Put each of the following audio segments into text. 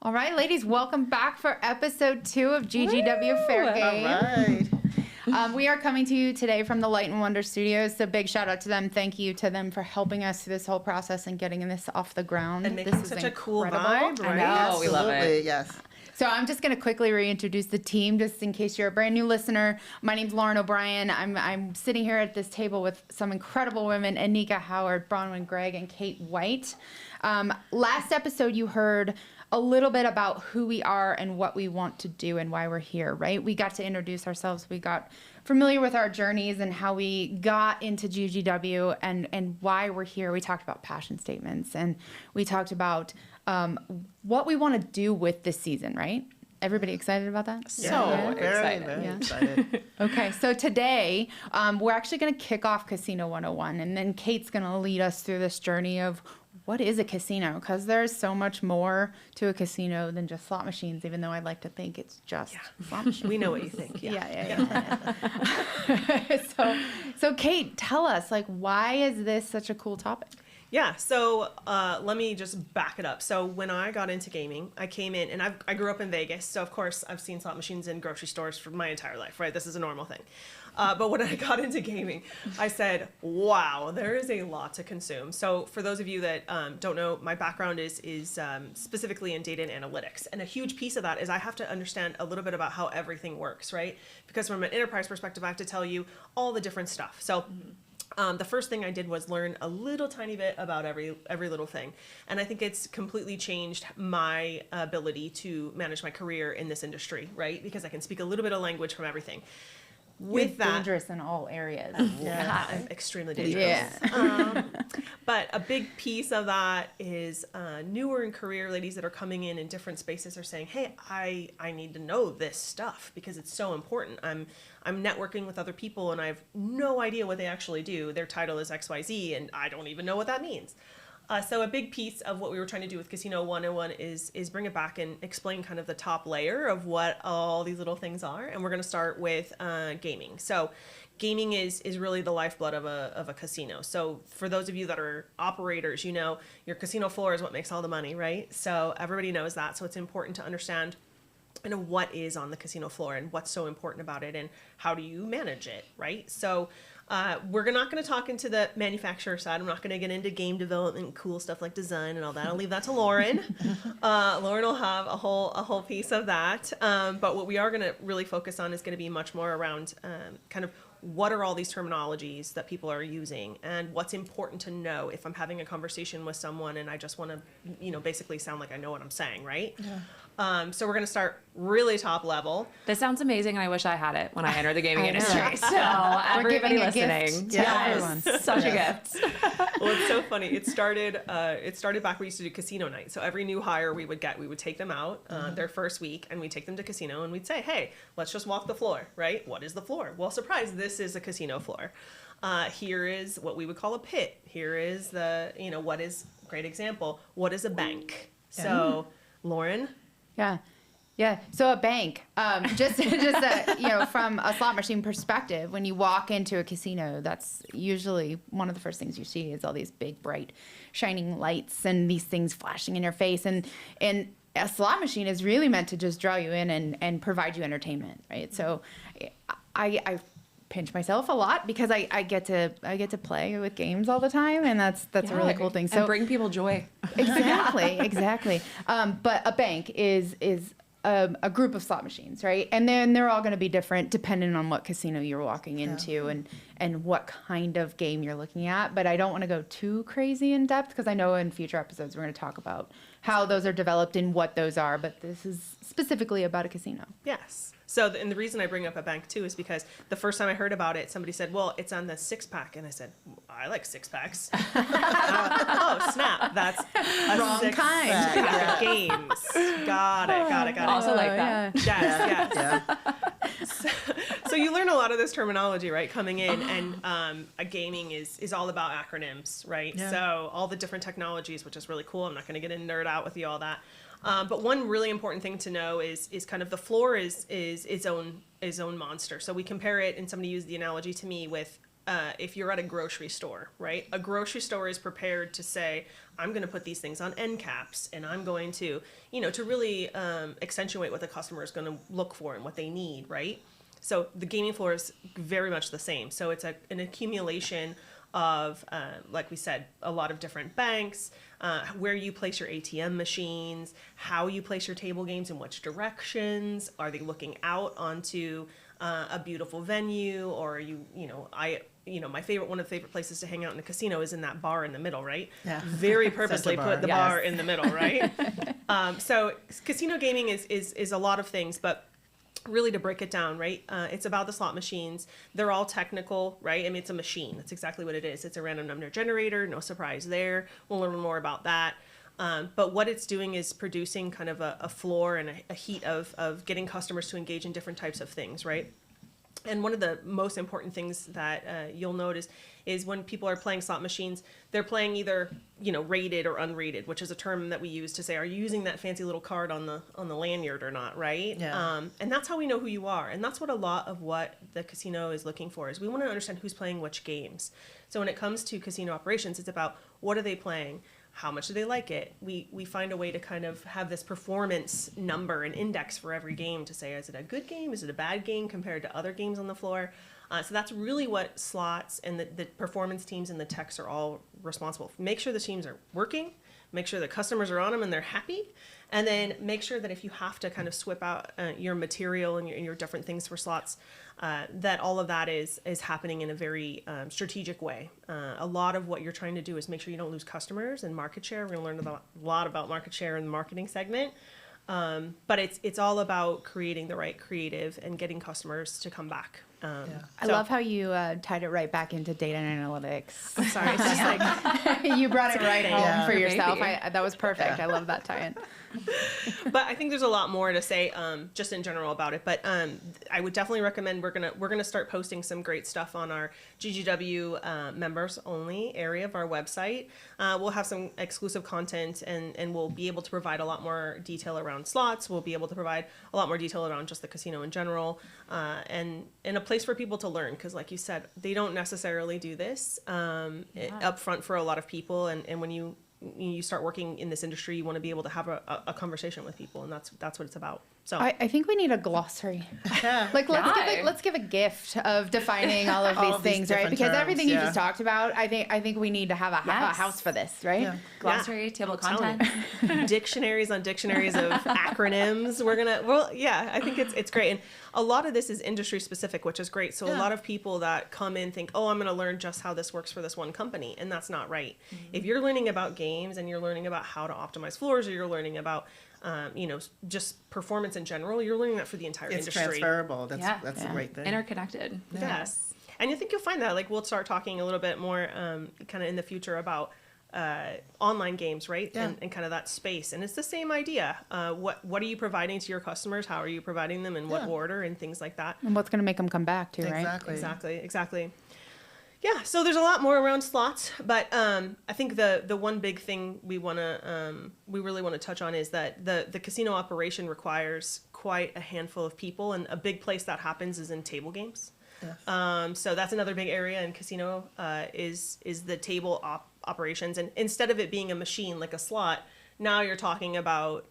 All right, ladies, welcome back for episode 2 of GGW Fair Game. All right. We are coming to you today from the Light and Wonder Studios. So big shout out to them. Thank you to them for helping us through this whole process and getting this off the ground. And making this is such a cool incredible. vibe, right? I know, we love it. Yes. So I'm just going to quickly reintroduce the team, just in case you're a brand new listener. My name's Lauren O'Brien. I'm sitting here at this table with some incredible women: Anika Howard, Bronwyn Gregg, and Kate White. Last episode, you heard a little bit about who we are and what we want to do and why we're here, right? We got to introduce ourselves. We got familiar with our journeys and how we got into GGW and why we're here. We talked about passion statements, and we talked about what we want to do with this season, right? Everybody excited about that? Very excited. Okay, so today we're actually going to kick off Casino 101, and then Kate's going to lead us through this journey of what is a casino, because there's so much more to a casino than just slot machines, even though I'd like to think it's just slot machines. We know what you think. Yeah. So Kate, tell us, like, why is this such a cool topic? Yeah, so let me just back it up. So when I got into gaming, I came in, and I grew up in Vegas, so of course I've seen slot machines in grocery stores for my entire life, right? This is a normal thing. But when I got into gaming, I said, wow, there is a lot to consume. So for those of you that don't know, my background is specifically in data and analytics. And a huge piece of that is I have to understand a little bit about how everything works, right? Because from an enterprise perspective, I have to tell you all the different stuff. So the first thing I did was learn a little tiny bit about every little thing. And I think it's completely changed my ability to manage my career in this industry, right? Because I can speak a little bit of language from everything. With You're that, dangerous in all areas. yeah, I'm extremely dangerous. Yeah. But a big piece of that is newer in career ladies that are coming in different spaces are saying, hey, I need to know this stuff because it's so important. I'm networking with other people and I have no idea what they actually do. Their title is XYZ and I don't even know what that means. So a big piece of what we were trying to do with Casino 101 is bring it back and explain kind of the top layer of what all these little things are. And we're going to start with gaming. So gaming is really the lifeblood of a casino. So for those of you that are operators, you know, your casino floor is what makes all the money, right? So everybody knows that. So it's important to understand what is on the casino floor and what's so important about it and how do you manage it, right? So we're not going to talk into the manufacturer side. I'm not going to get into game development and cool stuff like design and all that. I'll leave that to Lauren. Lauren will have a whole piece of that. But what we are going to really focus on is going to be much more around kind of what are all these terminologies that people are using and what's important to know if I'm having a conversation with someone and I just want to, basically sound like I know what I'm saying, right? Yeah. So we're going to start really top level. This sounds amazing, and I wish I had it when I entered the gaming I know. industry. So everybody giving a listening, gift to everyone. such a gift. Well, it's so funny. It started back when we used to do casino night. So every new hire we would take them out their first week, and we'd take them to casino, and we'd say, hey, let's just walk the floor, right? What is the floor? Well, surprise, this is a casino floor. Here is what we would call a pit. Here is what is, great example, what is a bank? Yeah. So, Lauren? Yeah. So a bank, just from a slot machine perspective, when you walk into a casino, that's usually one of the first things you see is all these big, bright, shining lights and these things flashing in your face. And a slot machine is really meant to just draw you in and provide you entertainment, right? So I pinch myself a lot because I get to play with games all the time, and that's a really cool thing. So and bring people joy. Exactly. But a bank is a group of slot machines, right? And then they're all going to be different depending on what casino you're walking into and what kind of game you're looking at. But I don't want to go too crazy in depth because I know in future episodes we're going to talk about how those are developed and what those are. But this is specifically about a casino. Yes. So, and the reason I bring up a bank too is because the first time I heard about it, somebody said, well, it's on the 6-pack. And I said, I like 6-packs. Oh, snap. That's a Wrong 6-pack of games. Got it. Also like that. Yes. So you learn a lot of this terminology, right, coming in. And a gaming is all about acronyms, right? Yeah. So all the different technologies, which is really cool. I'm not going to get in nerd out with you all that. But one really important thing to know is kind of the floor is its own monster. So we compare it, and somebody used the analogy to me with if you're at a grocery store, right? A grocery store is prepared to say, I'm going to put these things on end caps, and I'm going to, to really accentuate what the customer is going to look for and what they need, right? So the gaming floor is very much the same. So it's an accumulation of, like we said, a lot of different banks, where you place your ATM machines, how you place your table games, in which directions. Are they looking out onto a beautiful venue, or are one of the favorite places to hang out in a casino is in that bar in the middle, right? Yeah. Very purposely Bar. put the bar in the middle, right? So casino gaming is a lot of things, but really to break it down, right? It's about the slot machines. They're all technical, right? I mean, it's a machine. That's exactly what it is. It's a random number generator. No surprise there. We'll learn more about that. But what it's doing is producing kind of a floor and a heat of getting customers to engage in different types of things, right? And one of the most important things that you'll notice is when people are playing slot machines, they're playing either, rated or unrated, which is a term that we use to say, are you using that fancy little card on the lanyard or not, right? Yeah. And that's how we know who you are. And that's what a lot of what the casino is looking for is we want to understand who's playing which games. So when it comes to casino operations, it's about what are they playing? How much do they like it? We find a way to kind of have this performance number and index for every game to say, is it a good game? Is it a bad game compared to other games on the floor? So that's really what slots and the performance teams and the techs are all responsible for. Make sure the teams are working, make sure the customers are on them and they're happy, and then make sure that if you have to kind of swip out your material and your different things for slots, that all of that is happening in a very strategic way. A lot of what you're trying to do is make sure you don't lose customers and market share. We're going to learn a lot about market share in the marketing segment. But it's all about creating the right creative and getting customers to come back. I love how you tied it right back into data and analytics. I'm sorry, it's just like You brought it right home Yeah. for yourself. Baby. That was perfect. I love that tie-in. but I think there's a lot more to say just in general about it. But I would definitely recommend we're gonna start posting some great stuff on our GGW members only area of our website. We'll have some exclusive content and we'll be able to provide a lot more detail around slots. We'll be able to provide a lot more detail around just the casino in general, and a place for people to learn, because like you said, they don't necessarily do this up front for a lot of people, and when you start working in this industry, you want to be able to have a conversation with people, and that's what it's about. So I think we need a glossary. Yeah. Like Yeah. let's give a gift of defining all of All these of these things, right? different Because terms, everything you yeah. just talked about, I think we need to have a Yes. house for this, right? Yeah. Glossary, table of telling content. dictionaries on dictionaries of acronyms. I think it's great. And a lot of this is industry specific, which is great. So a Yeah. lot of people that come in think, oh, I'm going to learn just how this works for this one company. And that's not right. Mm-hmm. If you're learning about games and you're learning about how to optimize floors, or you're learning about, just performance in general, you're learning that for the entire It's industry. transferable. That's Yeah. the Yeah. great thing. Interconnected. Yes. And I think you'll find that, like, we'll start talking a little bit more kind of in the future about online games, right? Yeah. And kind of that space. And it's the same idea. What are you providing to your customers? How are you providing them, in what Yeah. order, and things like that. And what's going to make them come back too, right? Exactly. Yeah, so there's a lot more around slots, but I think the one big thing we really want to touch on is that the casino operation requires quite a handful of people, and a big place that happens is in table games. Yeah. So that's another big area in casino is the table operations, and instead of it being a machine like a slot, now you're talking about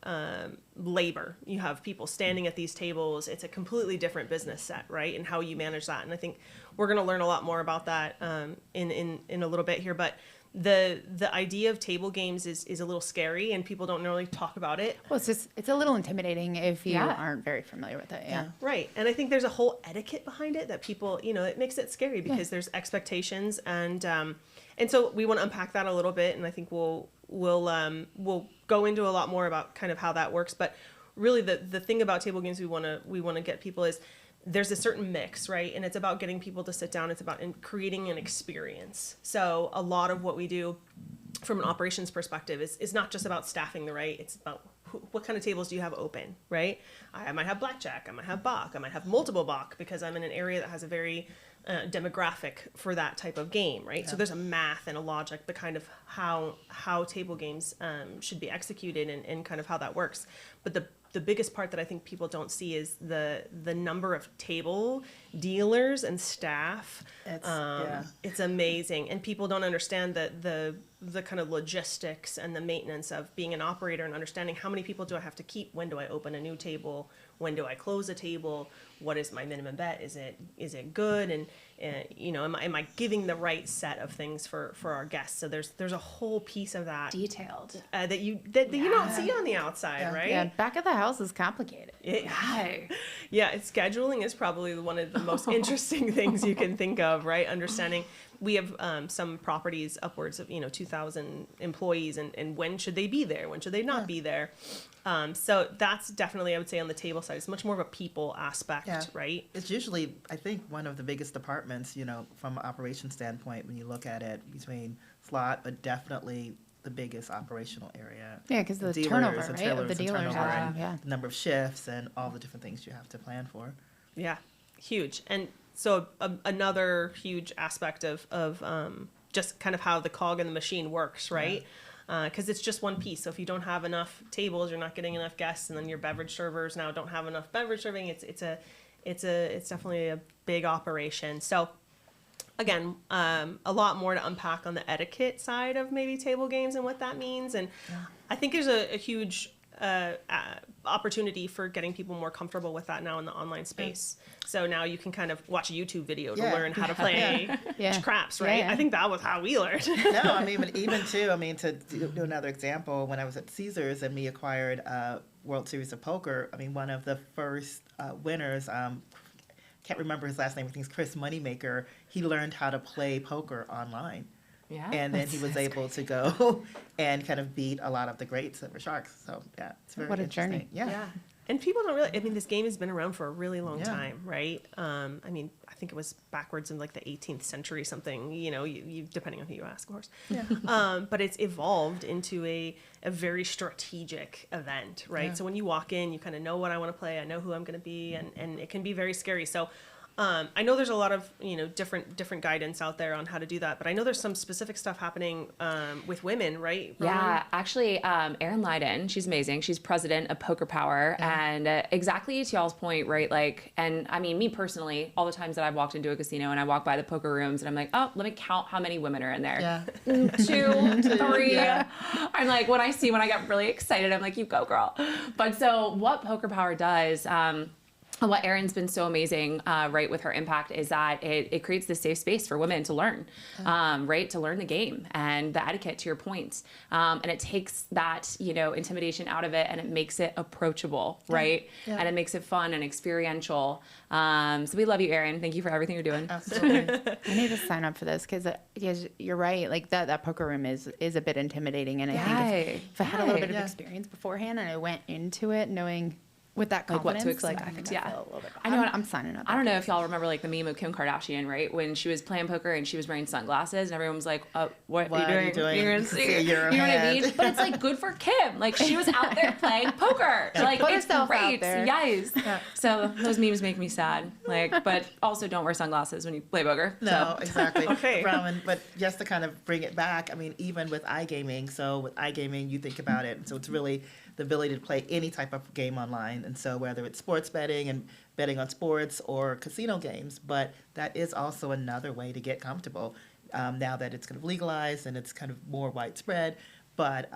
labor. You have people standing at these tables. It's a completely different business set, right? And how you manage that. And I think we're going to learn a lot more about that in a little bit here. But the idea of table games is a little scary, and people don't really talk about it. Well, it's a little intimidating if you Yeah. aren't very familiar with it. Yeah. Right. And I think there's a whole etiquette behind it that people, it makes it scary because there's expectations, and so we want to unpack that a little bit, and I think we'll go into a lot more about kind of how that works. But really the thing about table games we want to get people is there's a certain mix, right? And it's about getting people to sit down. It's about creating an experience. So a lot of what we do from an operations perspective is not just about staffing the right. It's about what kind of tables do you have open, right? I might have blackjack. I might have Bach. I might have multiple Bach because I'm in an area that has a very demographic for that type of game, right? Yeah. So there's a math and a logic, the kind of how table games should be executed and kind of how that works. But the the biggest part that I think people don't see is the number of table dealers and staff. It's amazing, and people don't understand the kind of logistics and the maintenance of being an operator and understanding how many people do I have to keep, when do I open a new table, when do I close a table, what is my minimum bet, is it good, and you know, am I giving the right set of things for our guests? So there's a whole piece of that Detailed. that you don't see on the outside, right? Yeah, back of the house is complicated. Scheduling is probably one of the most interesting things you can think of, right? Understanding we have some properties upwards of 2,000 employees, and when should they be there? When should they not be there? So that's definitely, I would say, on the table side. It's much more of a people aspect, right? It's usually, I think, one of the biggest departments, from an operations standpoint when you look at it, between slot, but definitely the biggest operational area. Yeah, because the dealers turnover, and right, trailers of the and dealers. turnover and Yeah. the number of shifts and all the different things you have to plan for. Yeah, huge. And so another huge aspect of just kind of how the cog in the machine works, right? Because it's just one piece. So if you don't have enough tables, you're not getting enough guests, and then your beverage servers now don't have enough beverage serving. It's definitely a big operation. So again, a lot more to unpack on the etiquette side of maybe table games and what that means. And I think there's a huge opportunity for getting people more comfortable with that now in the online space. So now you can kind of watch a YouTube video to learn how to play craps, right? I think that was how we learned. No, I mean, but even too, to do another example, when I was at Caesars and we acquired World Series of Poker, I mean, one of the first winners, can't remember his last name, I think it's Chris Moneymaker, he learned how to play poker online. Yeah. And then he was able to go and kind of beat a lot of the greats that were sharks. So, yeah, it's very What a interesting. journey. Yeah. And people don't really, this game has been around for a really long time, right? I think it was backwards in like the 18th century, something, you depending on who you ask, of course. Yeah. But it's evolved into a very strategic event, right? Yeah. So when you walk in, you kind of know what I want to play, I know who I'm going to be, and it can be very scary. So I know there's a lot of different guidance out there on how to do that, but I know there's some specific stuff happening with women, right? Yeah, actually, Erin Leiden, she's amazing. She's president of Poker Power, and exactly to y'all's point, right? Like, and I mean, me personally, all the times that I've walked into a casino and I walk by the poker rooms and I'm like, oh, let me count how many women are in there. Yeah. 2, 3. Yeah. I'm like, when I get really excited, I'm like, you go, girl. But so what Poker Power does, what Erin's been so amazing, right, with her impact is that it creates this safe space for women to learn, right, to learn the game and the etiquette, to your point. And it takes that, intimidation out of it, and it makes it approachable, right? Yeah. And it makes it fun and experiential. So we love you, Erin. Thank you for everything you're doing. Absolutely. I need to sign up for this because you're right. Like that poker room is a bit intimidating, and I think if I had a little bit of experience beforehand and I went into it knowing with that confidence, like what to expect. I think I feel a little bit. I know. I'm signing up. I don't know if y'all remember like the meme of Kim Kardashian, right? When she was playing poker and she was wearing sunglasses, and everyone was like, "What are you doing? You're gonna see you know what I mean?" But it's like good for Kim. Like she was out there playing poker. Like put it's herself great. out there. Yes. So those memes make me sad. Like, but also don't wear sunglasses when you play poker. No, So. exactly. Okay. But just to kind of bring it back, I mean, even with iGaming, so with iGaming, you think about it, so it's really the ability to play any type of game online. And so whether it's sports betting and betting on sports or casino games, but that is also another way to get comfortable now that it's kind of legalized and it's kind of more widespread. But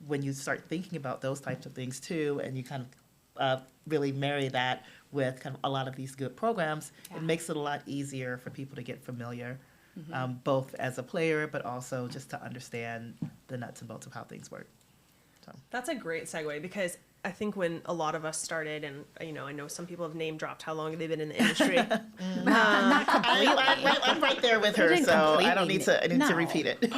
when you start thinking about those types of things too, and you kind of really marry that with kind of a lot of these good programs, it makes it a lot easier for people to get familiar, both as a player, but also just to understand the nuts and bolts of how things work. So. That's a great segue, because I think when a lot of us started, and I know some people have name dropped how long they've been in the industry. I'm right there with her, so I don't need to repeat it.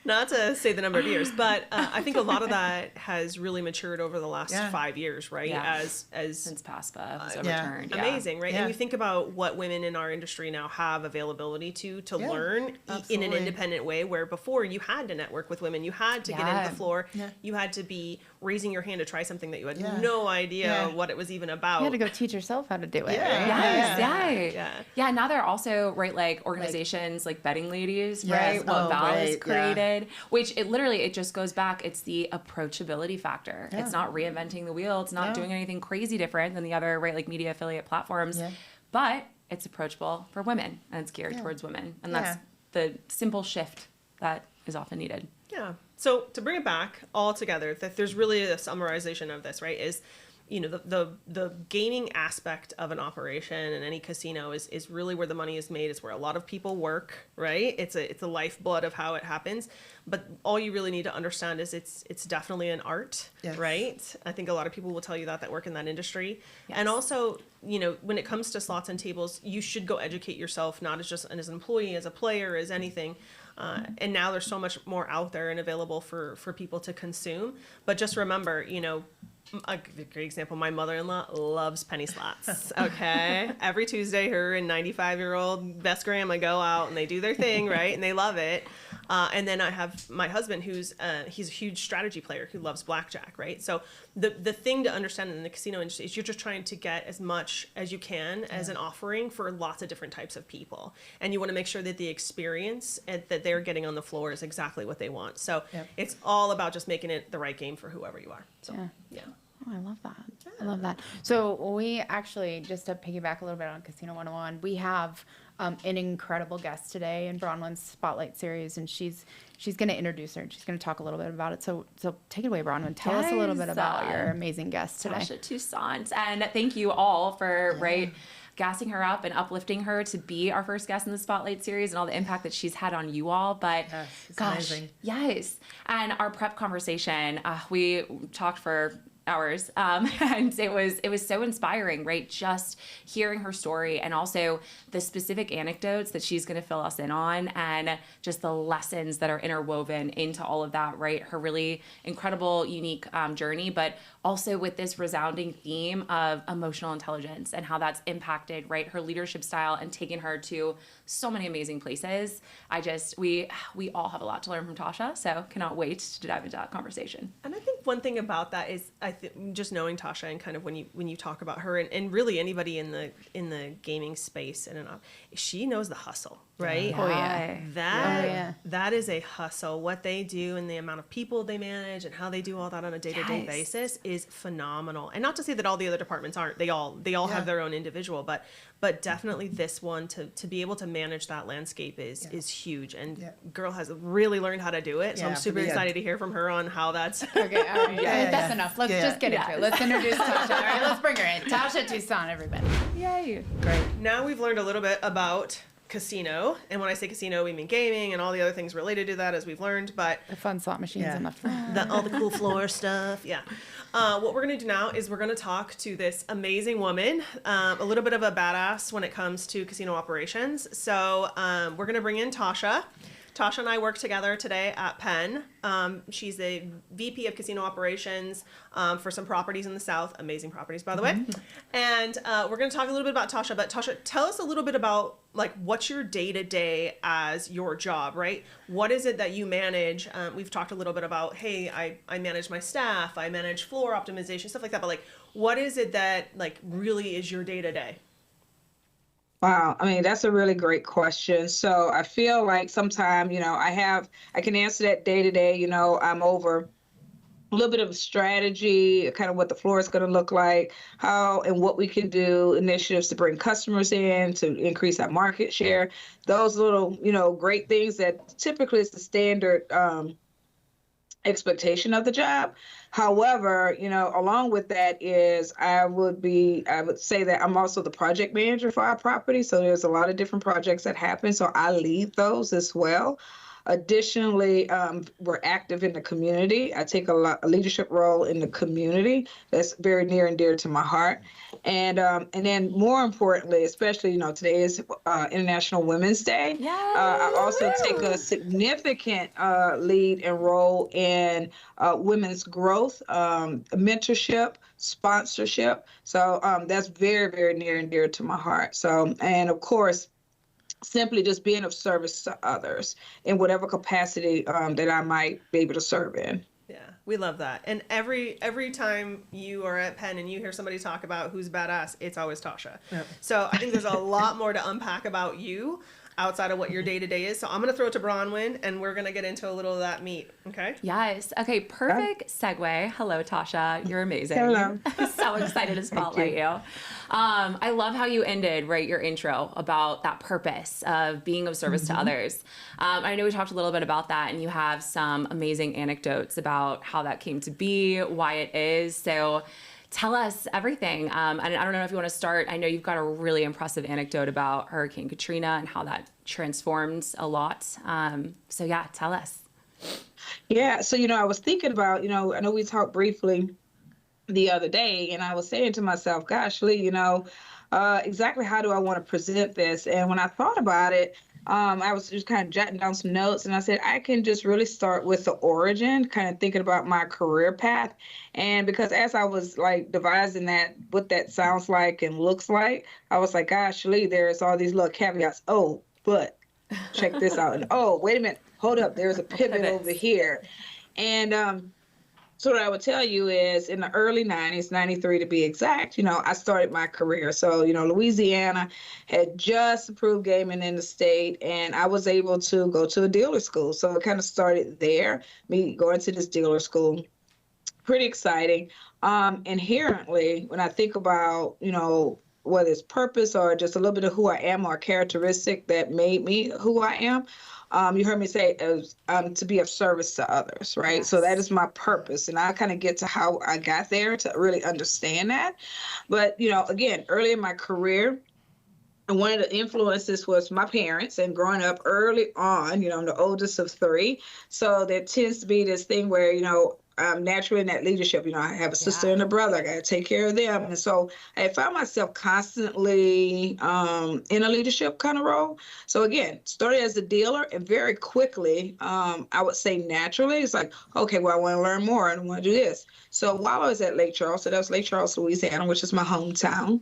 Not to say the number of years, but I think a lot of that has really matured over the last 5 years, right? Yeah. As Since PASPA was overturned. amazing, right? Yeah. And you think about what women in our industry now have availability to learn in an absolutely. independent way, where before you had to network with women, you had to get into the floor, Yeah. you had to be raising your hand to try something that you had Yeah. no idea Yeah. what it was even about. You had to go teach yourself how to do it. Yeah. Right? Yeah. Now there are also, right, like organizations like Betting Ladies, right? Yes. What Oh, Val has right. created. good, which it just goes back. It's the approachability factor. Yeah. It's not reinventing the wheel. It's not doing anything crazy different than the other, right, like media affiliate platforms, but it's approachable for women and it's geared towards women. And that's the simple shift that is often needed. Yeah. So to bring it back all together, that there's really a summarization of this, right? Is, you know, the gaming aspect of an operation in any casino is really where the money is made. It's where a lot of people work, right? It's a lifeblood of how it happens. But all you really need to understand is it's definitely an art, right? I think a lot of people will tell you that work in that industry. Yes. And also, you know, when it comes to slots and tables, you should go educate yourself, not as just as an employee, as a player, as anything. And now there's so much more out there and available for people to consume. But just remember, you know, a great example, my mother-in-law loves penny slots, okay? Every Tuesday, her and 95-year-old best grandma go out and they do their thing, right? And they love it. And then I have my husband he's a huge strategy player who loves blackjack, right? So the thing to understand in the casino industry is you're just trying to get as much as you can as an offering for lots of different types of people. And you want to make sure that the experience that they're getting on the floor is exactly what they want. So it's all about just making it the right game for whoever you are. So, yeah. Oh, I love that. I love that. So we actually, just to piggyback a little bit on Casino 101, we have an incredible guest today in Bronwyn's Spotlight series, and she's going to introduce her and she's going to talk a little bit about it. So take it away, Bronwyn. Tell us a little bit about your amazing guest today. Tasha Tousant. And thank you all for, gassing her up and uplifting her to be our first guest in the Spotlight series and all the impact that she's had on you all. But amazing. Yes. And our prep conversation, we talked for hours. And it was so inspiring, right? Just hearing her story and also the specific anecdotes that she's going to fill us in on and just the lessons that are interwoven into all of that, right? Her really incredible, unique journey, but also with this resounding theme of emotional intelligence and how that's impacted, right? Her leadership style and taken her to so many amazing places. We all have a lot to learn from Tasha, so cannot wait to dive into that conversation. And I think one thing about that is just knowing Tasha and kind of when you talk about her and really anybody in the gaming space and she knows the hustle, right? Oh yeah. That is a hustle. What they do and the amount of people they manage and how they do all that on a day-to-day basis is phenomenal. And not to say that all the other departments aren't. They all have their own individual, but definitely this one to be able to manage that landscape is huge. And girl has really learned how to do it. So I'm super excited to hear from her on how that's Okay, all right. That's enough. Let's just get into it. Let's introduce Tasha. All right, let's bring her in. Tasha Tousant, everybody. Yay. great. Now we've learned a little bit about casino, and when I say casino, we mean gaming and all the other things related to that, as we've learned. But The fun slot machines in the front. all the cool floor stuff, what we're gonna do now is we're gonna talk to this amazing woman, a little bit of a badass when it comes to casino operations. So we're gonna bring in Tasha. Tasha and I work together today at Penn. She's a VP of casino operations for some properties in the South. Amazing properties, by the way. And we're going to talk a little bit about Tasha. But Tasha, tell us a little bit about what's your day-to-day as your job, right? What is it that you manage? We've talked a little bit about, hey, I manage my staff, I manage floor optimization, stuff like that. But what is it that really is your day-to-day? Wow. I mean, that's a really great question. So I feel like sometimes, I can answer that day to day. I'm over a little bit of a strategy, kind of what the floor is going to look like, how and what we can do, initiatives to bring customers in, to increase our market share. Those little, great things that typically is the standard expectation of the job. However, along with that is I would say that I'm also the project manager for our property. So there's a lot of different projects that happen. So I lead those as well. Additionally, we're active in the community. I take a leadership role in the community. That's very near and dear to my heart. And then more importantly, especially, today is International Women's Day. I also take a significant lead and role in women's growth, mentorship, sponsorship. So that's very, very near and dear to my heart. So, and of course, simply just being of service to others in whatever capacity that I might be able to serve in. Yeah, we love that. And every time you are at Penn and you hear somebody talk about who's badass, it's always Tasha. Yep. So I think there's a lot more to unpack about you. outside of what your day-to-day is. So I'm going to throw it to Bronwyn, and we're going to get into a little of that meat. Okay. Yes. Okay. Perfect segue. Hello, Tasha. You're amazing. Hello. So excited to spotlight you. I love how you ended, right, your intro about that purpose of being of service to others. I know we talked a little bit about that, and you have some amazing anecdotes about how that came to be, why it is. So tell us everything. And I don't know if you want to start. I know you've got a really impressive anecdote about Hurricane Katrina and how that transformed a lot. So yeah, tell us. Yeah. So, I was thinking about, I know we talked briefly the other day, and I was saying to myself, gosh, Lee, exactly how do I want to present this? And when I thought about it, I was just kind of jotting down some notes, and I said, I can just really start with the origin, kind of thinking about my career path. And because as I was like devising that, what that sounds like and looks like, I was like, gosh, Lee, there's all these little caveats. Oh, but check this out. And oh, wait a minute. Hold up. There's a pivot over here. And, so what I would tell you is in the early 90s, 93 to be exact, I started my career. So, Louisiana had just approved gaming in the state, and I was able to go to a dealer school. So it kind of started there, me going to this dealer school. Pretty exciting. Inherently, when I think about, whether it's purpose or just a little bit of who I am or a characteristic that made me who I am, you heard me say to be of service to others, right? Yes. So that is my purpose. And I kind of get to how I got there to really understand that. But, again, early in my career, and one of the influences was my parents, and growing up early on, I'm the oldest of three. So there tends to be this thing where, I'm naturally in that leadership. I have a sister and a brother. I got to take care of them. And so I found myself constantly in a leadership kind of role. So again, started as a dealer, and very quickly, I would say naturally, it's like, okay, well, I want to learn more and I want to do this. So while I was at Lake Charles, so that was Lake Charles, Louisiana, which is my hometown,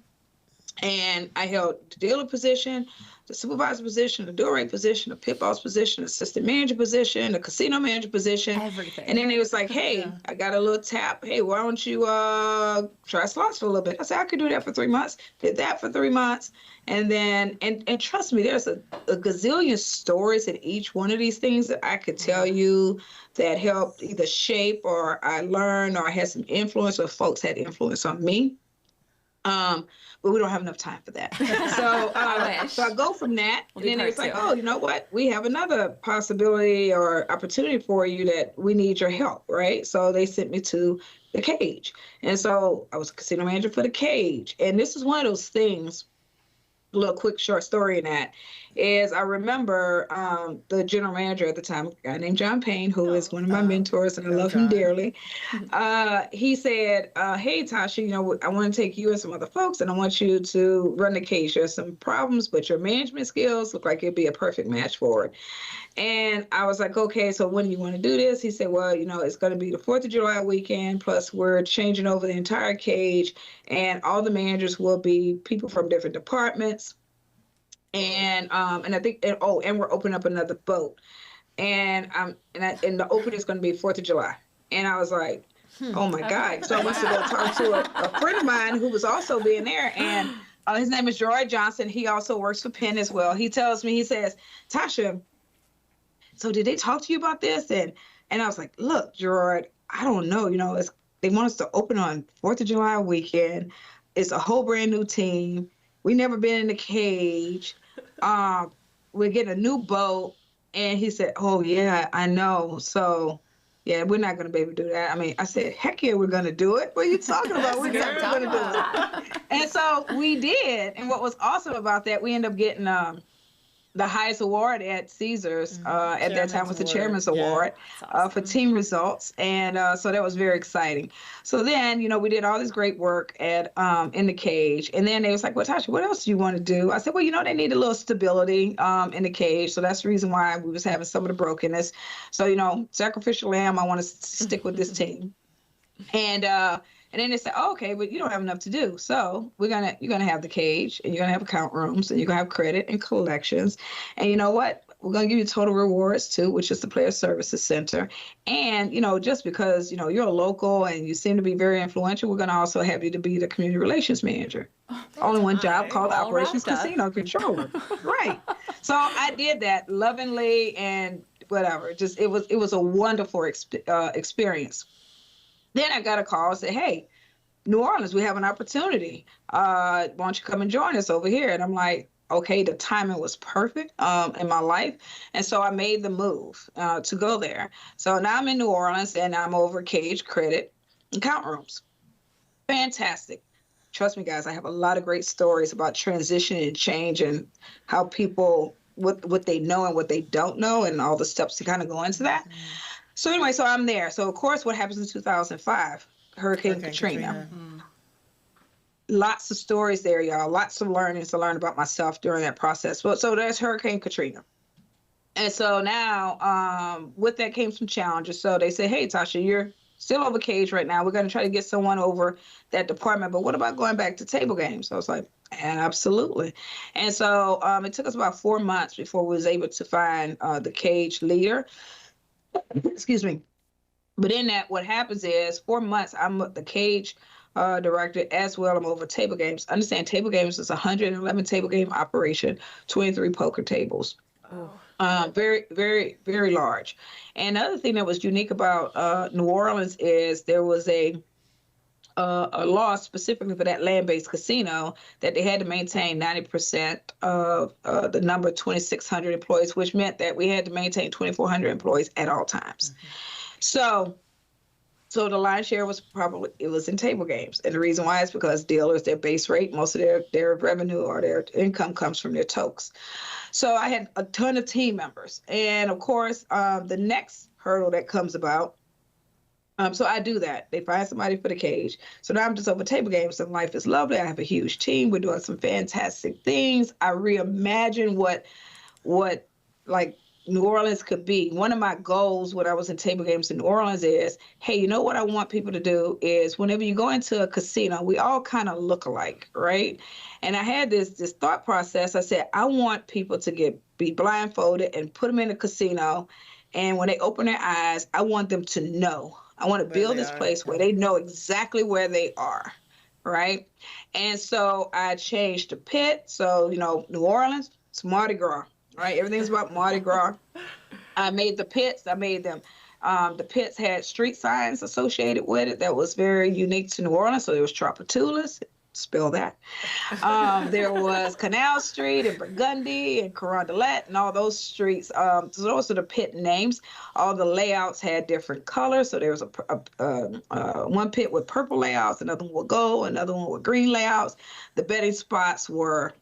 and I held the dealer position, the supervisor position, the door rate position, the pit boss position, assistant manager position, the casino manager position. Everything. And then he was like, hey, I got a little tap. Hey, why don't you try slots for a little bit? I said, I could do that for 3 months. Did that for 3 months. And then, and trust me, there's a gazillion stories in each one of these things that I could tell you that helped either shape, or I learned, or I had some influence, or folks had influence on me. But we don't have enough time for that. So, so I go from that, and then it's like, oh, you know what? We have another possibility or opportunity for you that we need your help, right? So they sent me to the Cage. And so I was a casino manager for the Cage. And this is one of those things, a little quick short story in that, is I remember the general manager at the time, a guy named John Payne, who is one of my mentors, and I love him dearly. He said, hey, Tasha, I want to take you and some other folks, and I want you to run the Cage. There's some problems, but your management skills look like it'd be a perfect match for it. And I was like, okay, so when do you want to do this? He said, well, it's going to be the 4th of July weekend, plus we're changing over the entire Cage, and all the managers will be people from different departments. And I think, and we're opening up another boat, and the opening is going to be 4th of July. And I was like, oh my God. So I went to go talk to a friend of mine who was also being there, and his name is Gerard Johnson. He also works for Penn as well. He tells me, he says, Tasha, so did they talk to you about this? And I was like, look, Gerard, I don't know. They want us to open on 4th of July weekend. It's a whole brand new team. We never been in the Cage. We're getting a new boat. And he said, oh, yeah, I know. So, yeah, we're not going to be able to do that. I mean, I said, heck yeah, we're going to do it. What are you talking about? We're going to do it. And so we did. And what was awesome about that, we ended up getting the highest award at Caesars at that time was the Chairman's Award for team results. And so that was very exciting. So then, we did all this great work at in the Cage. And then they was like, well, Tasha, what else do you want to do? I said, well, they need a little stability in the Cage. So that's the reason why we was having some of the brokenness. So, sacrificial lamb, I want to stick with this team. And then they said, oh, okay, but you don't have enough to do. So you're gonna have the Cage, and you're gonna have account rooms, and you're gonna have credit and collections. And you know what? we're going to give you total rewards too, which is the player services center. And, just because, you're a local and you seem to be very influential, we're going to also have you to be the community relations manager. Only one job called All operations wrapped up. casino controller. Right. So I did that lovingly and whatever. Just, it was a wonderful experience. Then I got a call and said, hey, New Orleans, we have an opportunity. Why don't you come and join us over here? And I'm like, okay, the timing was perfect in my life. And so I made the move to go there. So now I'm in New Orleans and I'm over cage, credit, and count rooms. Fantastic. Trust me, guys, I have a lot of great stories about transition and change and how people, what they know and what they don't know and all the steps to kind of go into that. Mm-hmm. So anyway, so I'm there. So, of course, what happens in 2005? Hurricane Katrina. Mm-hmm. Lots of stories there, y'all. Lots of learnings to learn about myself during that process. Well, so there's Hurricane Katrina. And so now with that came some challenges. So they say, hey, Tasha, you're still over cage right now. We're going to try to get someone over that department. But what about going back to table games? So I was like, absolutely. And so it took us about 4 months before we was able to find the cage leader. Excuse me. But in that, what happens is 4 months, I'm the cage director as well. I'm over table games. Understand, table games is 111 table game operation, 23 poker tables. Oh. Very, very, very large. And another thing that was unique about New Orleans is there was a law specifically for that land-based casino that they had to maintain 90% of the number of 2,600 employees, which meant that we had to maintain 2,400 employees at all times. Mm-hmm. So the lion's share was in table games. And the reason why is because dealers, their base rate, most of their revenue or their income comes from their tokes. So I had a ton of team members. And of course, the next hurdle that comes about, so I do that. They find somebody for the cage. So now I'm just over table games and life is lovely. I have a huge team. We're doing some fantastic things. I reimagine what like New Orleans could be. One of my goals when I was in table games in New Orleans is, hey, you know what I want people to do is whenever you go into a casino, we all kind of look alike, right? And I had this thought process. I said, I want people to be blindfolded and put them in a casino. And when they open their eyes, I want them to know. I want to build this place where they know exactly where they are, right? And so I changed the pit. So, New Orleans, it's Mardi Gras. Right, everything's about Mardi Gras. I made the pits. I made them. The pits had street signs associated with it that was very unique to New Orleans. So there was Tropicoulas, spell that. There was Canal Street and Burgundy and Carondelet and all those streets. So those are the pit names. All the layouts had different colors. So there was one pit with purple layouts, another one with gold, another one with green layouts. The betting spots were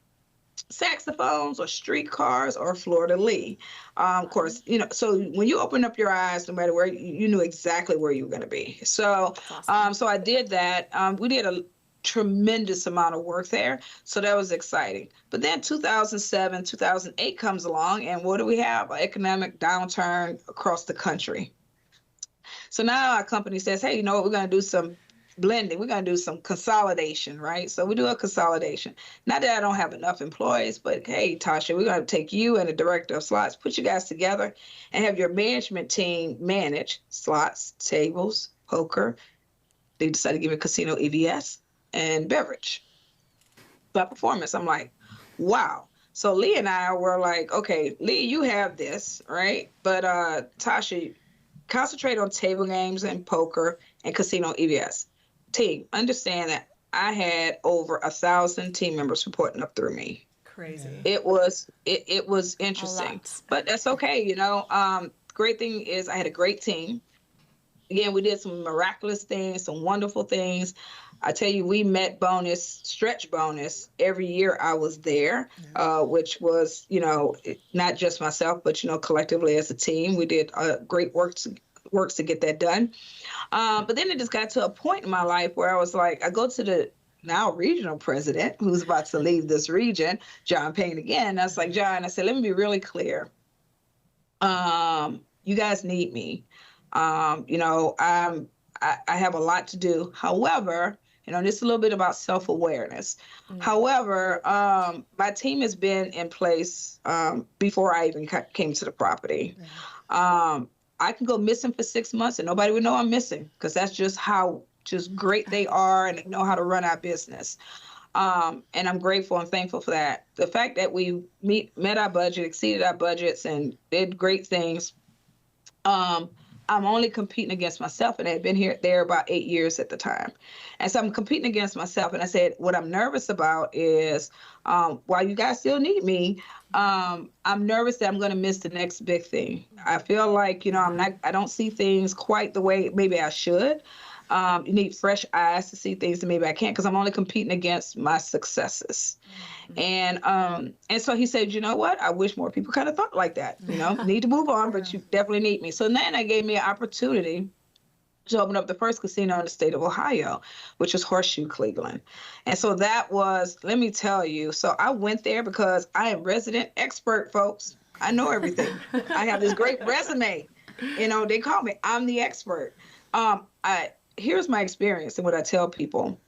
saxophones or streetcars or fleur-de-lis. Of course, so when you open up your eyes, no matter where, you knew exactly where you were going to be. So, awesome. So I did that. We did a tremendous amount of work there. So that was exciting. But then 2007, 2008 comes along, and what do we have? An economic downturn across the country. So now our company says, hey, you know what? We're going to do some blending. We're going to do some consolidation, right? So we do a consolidation. Not that I don't have enough employees, but hey, Tasha, we're going to take you and the director of slots, put you guys together and have your management team manage slots, tables, poker. They decided to give me casino EVS and beverage. By performance, I'm like, wow. So Lee and I were like, okay, Lee, you have this, right? But Tasha, concentrate on table games and poker and casino EVS. Team, understand that I had over 1,000 team members reporting up through me. Crazy. It was interesting, but that's okay. Great thing is I had a great team. Again, we did some miraculous things, some wonderful things. I tell you, we met stretch bonus every year I was there, which was, not just myself, but, collectively as a team, we did great work to get that done. But then it just got to a point in my life where I was like, I go to the now regional president who's about to leave this region, John Payne again. I was like, John, I said, let me be really clear. You guys need me. I have a lot to do. However, this is a little bit about self-awareness. However, my team has been in place before I even came to the property. I can go missing for 6 months and nobody would know I'm missing, because that's just how great they are, and they know how to run our business. And I'm grateful and thankful for that. The fact that we met our budget, exceeded our budgets, and did great things. I'm only competing against myself, and I had been there about 8 years at the time. And so I'm competing against myself. And I said, what I'm nervous about is, while you guys still need me, I'm nervous that I'm going to miss the next big thing. I feel like, I don't see things quite the way maybe I should. You need fresh eyes to see things that maybe I can't, because I'm only competing against my successes. And so he said, you know what? I wish more people kind of thought like that. Need to move on, but you definitely need me. So then that gave me an opportunity to open up the first casino in the state of Ohio, which is Horseshoe Cleveland. And so that was, let me tell you, so I went there because I am resident expert, folks. I know everything. I have this great resume. They call me, I'm the expert. Here's my experience and what I tell people.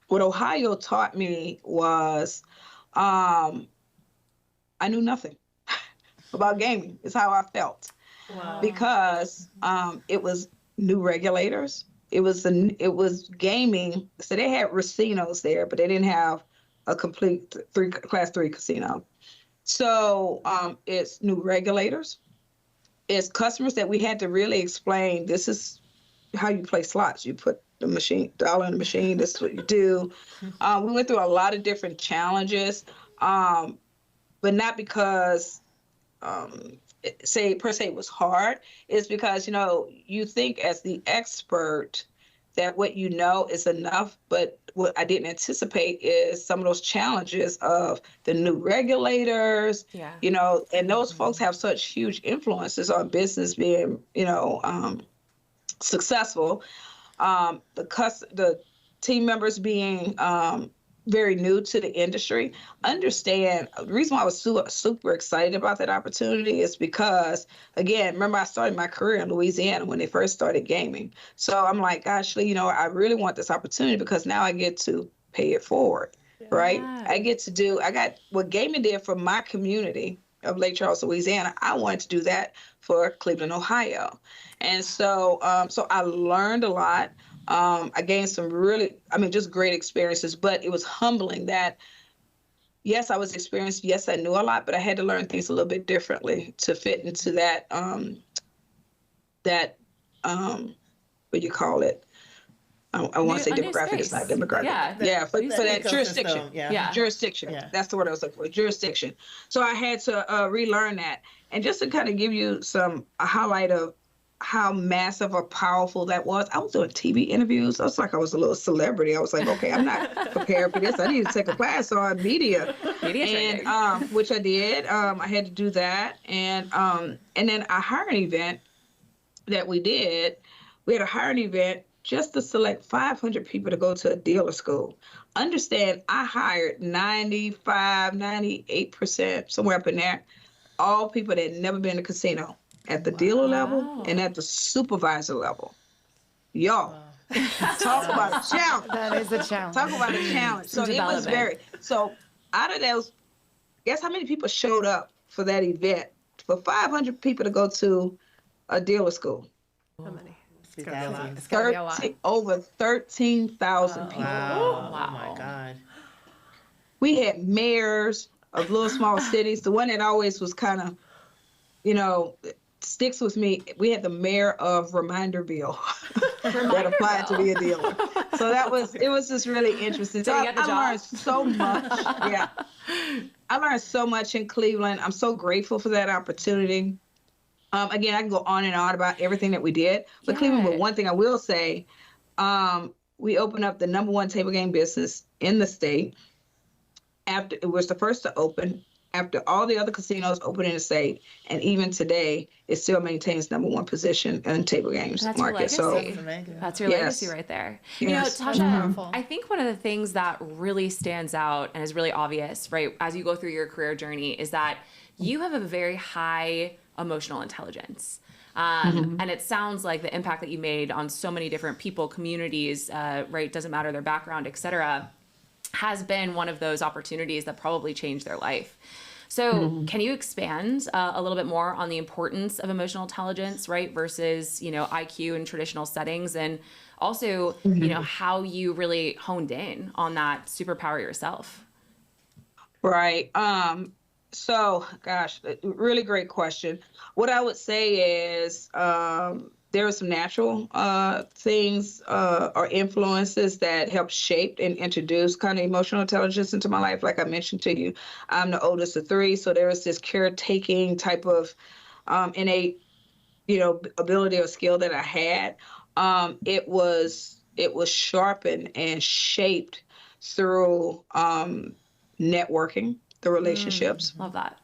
What Ohio taught me was I knew nothing about gaming, is how I felt. Wow. Because it was new regulators. It was gaming. So they had racinos there, but they didn't have a complete class 3 casino. So it's new regulators. It's customers that we had to really explain, this is how you play slots. You put the dollar in the machine. This is what you do. We went through a lot of different challenges, but not because it was hard. It's because, you think as the expert that what you know is enough, but what I didn't anticipate is some of those challenges of the new regulators, and those folks have such huge influences on business being, successful. The team members being very new to the industry. Understand, the reason why I was super excited about that opportunity is because, again, remember I started my career in Louisiana when they first started gaming. So I'm like, gosh, I really want this opportunity because now I get to pay it forward, right? I got what gaming did for my community of Lake Charles, Louisiana. I wanted to do that for Cleveland, Ohio. And so I learned a lot. I gained some just great experiences, but it was humbling that, yes, I was experienced. Yes, I knew a lot, but I had to learn things a little bit differently to fit into that, what do you call it? I want to say demographic. It's not demographic. Yeah, for that jurisdiction. Yeah. Jurisdiction. Yeah. That's the word I was looking for, jurisdiction. So I had to relearn that. And just to kind of give you a highlight of how massive or powerful that was, I was doing TV interviews. I was like, I was a little celebrity. I was like, okay, I'm not prepared for this. I need to take a class on media training. Which I did. I had to do that. And then a hiring event that we did, we had a hiring event just to select 500 people to go to a dealer school. Understand, I hired 95, 98%, somewhere up in there, all people that had never been to a casino at the dealer level and at the supervisor level. Y'all, talk about a challenge. That is a challenge. Talk about a challenge. So it was so out of those, guess how many people showed up for that event? For 500 people to go to a dealer school. How many? It's gotta be a lot. Over 13,000 people. Wow. Oh my God. We had mayors of little small cities. The one that always was kind of, sticks with me. We had the mayor of Reminderville that applied to be a dealer. So it was just really interesting. So I learned so much. Yeah. I learned so much in Cleveland. I'm so grateful for that opportunity. Again, I can go on and on about everything that we did. But Cleveland, but one thing I will say, we opened up the #1 table game business in the state. After it was the first to open, after all the other casinos opened in the state, and even today, it still maintains #1 position in table games market. So that's your legacy right there. Yes. Tasha, I think one of the things that really stands out and is really obvious, right, as you go through your career journey, is that you have a very high emotional intelligence. And it sounds like the impact that you made on so many different people, communities, right? Doesn't matter their background, et cetera, has been one of those opportunities that probably changed their life. So can you expand a little bit more on the importance of emotional intelligence, right? Versus, IQ in traditional settings, and also, how you really honed in on that superpower yourself? Right. So, gosh, really great question. What I would say is there are some natural things or influences that help shape and introduce kind of emotional intelligence into my life. Like I mentioned to you, I'm the oldest of three, so there was this caretaking type of innate, ability or skill that I had. It was sharpened and shaped through networking, the relationships, Love that.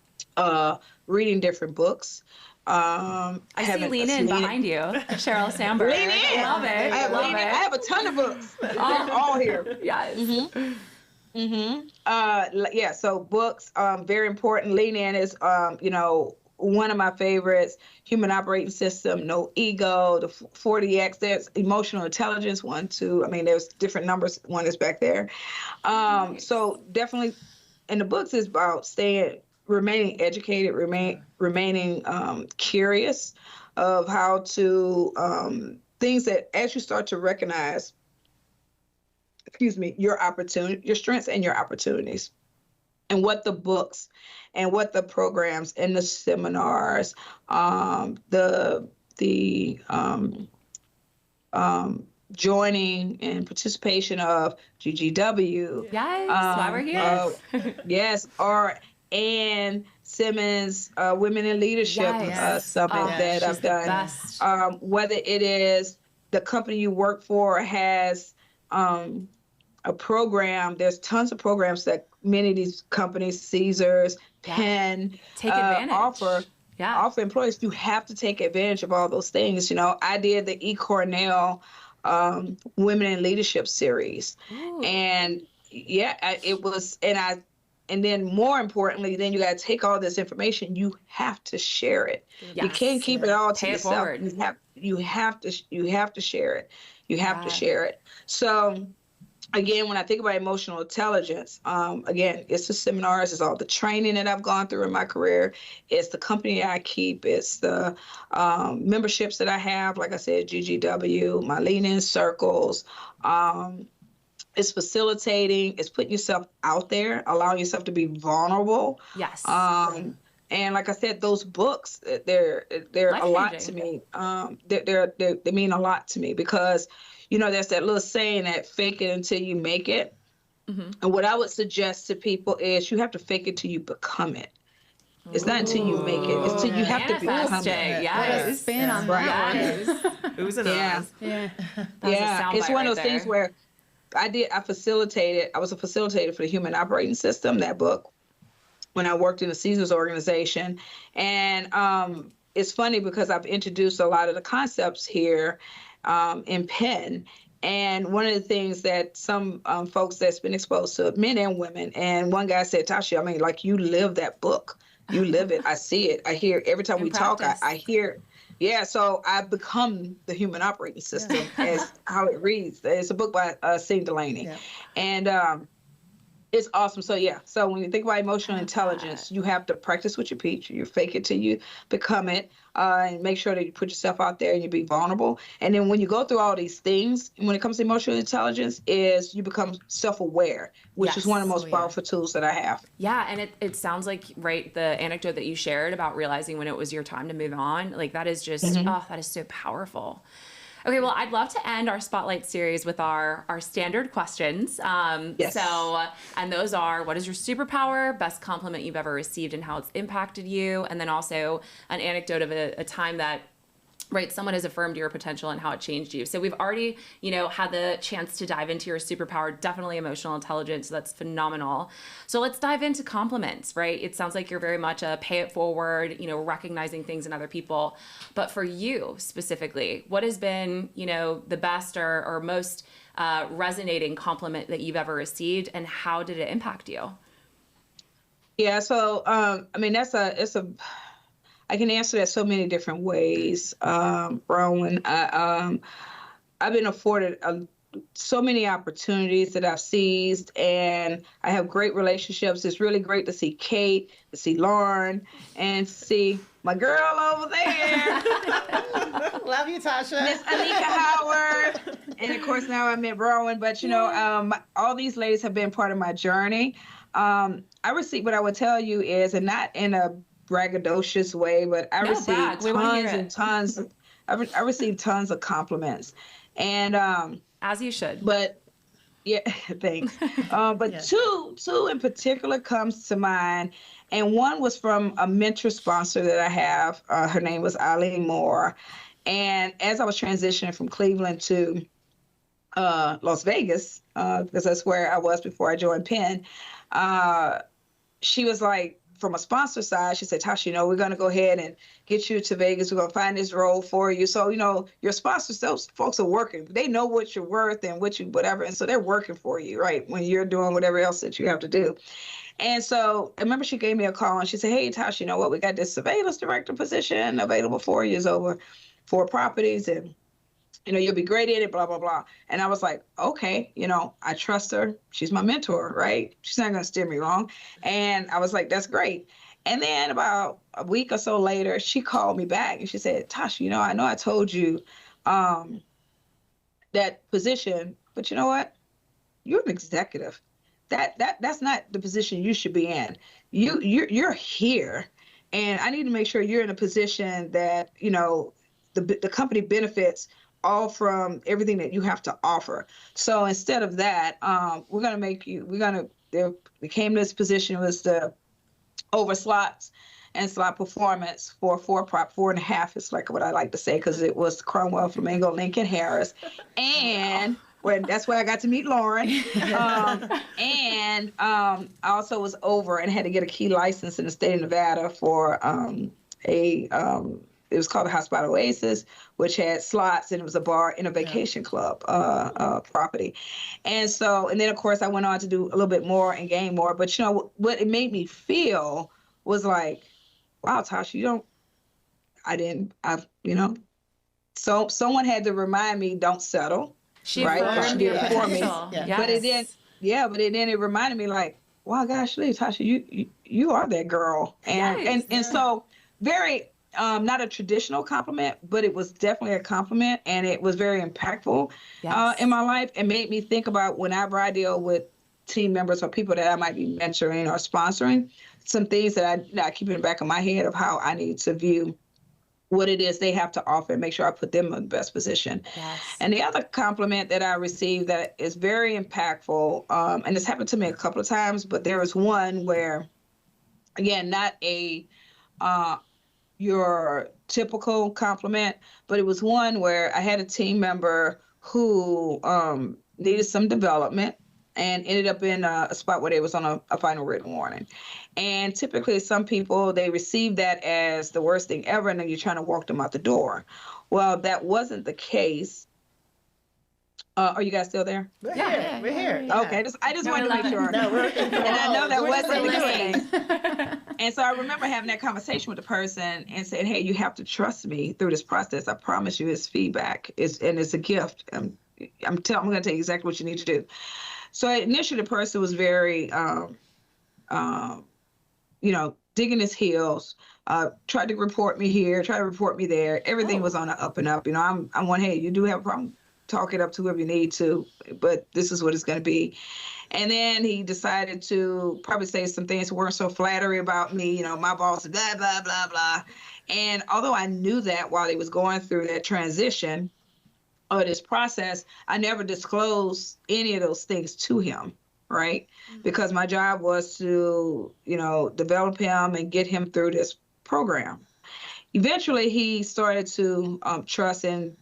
reading different books. I see Lean In behind you, Sheryl Sandberg. Lean In. Love it. I have a ton of books. They're all here. Yes. Yeah, so books, very important. Lean In is, one of my favorites. Human Operating System, No Ego, the 40X. There's Emotional Intelligence, 1, 2. I mean, there's different numbers. One is back there. So definitely, and the books is about remaining educated, remaining curious of how to things that as you start to recognize, your strengths and your opportunities, and what the books and what the programs and the seminars, the joining and participation of GGW. Yes, why we're here. Yes, or Ann Simmons, Women in Leadership Summit that I've done. Whether it is the company you work for has a program, there's tons of programs that many of these companies, Caesars, Penn, take advantage. Offer employees. You have to take advantage of all those things. I did the eCornell Women in Leadership series. Ooh. And it was, and then more importantly, then you got to take all this information. You have to share it. Yes. You can't keep it all to yourself. You have to share it. You have to share it. So again, when I think about emotional intelligence, again, it's the seminars, it's all the training that I've gone through in my career. It's the company I keep. It's the memberships that I have. Like I said, GGW, my Lean In circles. It's facilitating. It's putting yourself out there, allowing yourself to be vulnerable. Yes. And like I said, those books, they're a lot to me. They mean a lot to me because, there's that little saying that fake it until you make it. Mm-hmm. And what I would suggest to people is you have to fake it till you become it. It's not until you make it. It's till you have to become it. Yes. Spin on that. It was an Yeah. It's one of those things where I was a facilitator for the Human Operating System, that book, when I worked in the Caesars organization. And it's funny because I've introduced a lot of the concepts here in Penn. And one of the things that some folks that's been exposed to, men and women, and one guy said, Tasha, you live that book. You live it. I see it. I hear it. Every time we talk, I hear. Yeah, so I've become the Human Operating System as how it reads. It's a book by Sing Delaney. Yeah. And it's awesome. So when you think about emotional intelligence, you have to practice what you preach. You fake it till you become it, and make sure that you put yourself out there and you be vulnerable. And then when you go through all these things, when it comes to emotional intelligence, is you become self-aware, which is one of the most powerful tools that I have. Yeah, and it sounds like, right, the anecdote that you shared about realizing when it was your time to move on, that is just, that is so powerful. Okay, well, I'd love to end our Spotlight series with our standard questions. Yes. So, and those are, what is your superpower, best compliment you've ever received and how it's impacted you, and then also an anecdote of a time that, right, someone has affirmed your potential and how it changed you. So we've already, had the chance to dive into your superpower, definitely emotional intelligence. So that's phenomenal. So let's dive into compliments, right? It sounds like you're very much a pay it forward, recognizing things in other people. But for you specifically, what has been, the best or most resonating compliment that you've ever received, and how did it impact you? Yeah. So, I can answer that so many different ways, Rowan. I've been afforded so many opportunities that I've seized, and I have great relationships. It's really great to see Kate, to see Lauren, and see my girl over there, Love you, Tasha. Miss Anika Howard, and of course now I met Rowan. But all these ladies have been part of my journey. I received, what I would tell you is, and not in a braggadocious way, but I received tons and tons. I received tons of compliments, and as you should. But yeah, thanks. But two in particular comes to mind, and one was from a mentor sponsor that I have. Her name was Eileen Moore, and as I was transitioning from Cleveland to Las Vegas, because that's where I was before I joined Penn, she was like, from a sponsor side, she said, Tasha, we're going to go ahead and get you to Vegas. We're going to find this role for you. So, your sponsors, those folks are working. They know what you're worth and whatever. And so they're working for you, right, when you're doing whatever else that you have to do. And so I remember she gave me a call and she said, hey, Tasha, you know what? We got this surveillance director position available for you. It's over 4 properties, and you'll be great at it, blah, blah, blah. And I was like, okay, I trust her. She's my mentor, right? She's not going to steer me wrong. And I was like, that's great. And then about a week or so later, she called me back and she said, Tasha, I know I told you that position, but you know what? You're an executive. That's not the position you should be in. You're here. And I need to make sure you're in a position that, the company benefits all from everything that you have to offer. So instead of that, there became this position, was the over slots and slot performance for 4.5 is like what I like to say, because it was Cromwell, Flamingo, Lincoln, Harris. And that's where I got to meet Lauren. I also was over and had to get a key license in the state of Nevada for it was called the Hotspot Oasis, which had slots, and it was a bar in a vacation club property. And then of course I went on to do a little bit more and gain more. But what it made me feel was like, wow, Tasha, so someone had to remind me, don't settle. She right? She did it for me. Yes. But it reminded me, like, wow, gosh, Tasha, you are that girl. And so very, not a traditional compliment, but it was definitely a compliment, and it was very impactful in my life, and made me think about whenever I deal with team members or people that I might be mentoring or sponsoring, some things that I keep in the back of my head of how I need to view what it is they have to offer and make sure I put them in the best position. Yes. And the other compliment that I received that is very impactful, and it's happened to me a couple of times, but there was one where, again, not your typical compliment, but it was one where I had a team member who needed some development and ended up in a spot where they was on a final written warning. And typically some people, they receive that as the worst thing ever, and then you're trying to walk them out the door. Well, that wasn't the case. Are you guys still there? We're here. Okay, I just wanted to make sure. No, and I know that wasn't the case. And so I remember having that conversation with the person and said, hey, you have to trust me through this process. I promise you it's feedback. It's a gift. I'm going to tell you exactly what you need to do. So initially the person was very, digging his heels, tried to report me here, tried to report me there. Everything was on the up and up. I'm one, hey, you do have a problem, talk it up to whoever you need to, but this is what it's going to be. And then he decided to probably say some things that weren't so flattery about me, my boss, blah, blah, blah, blah. And although I knew that while he was going through that transition or this process, I never disclosed any of those things to him, right? Mm-hmm. Because my job was to, develop him and get him through this program. Eventually, he started to trust and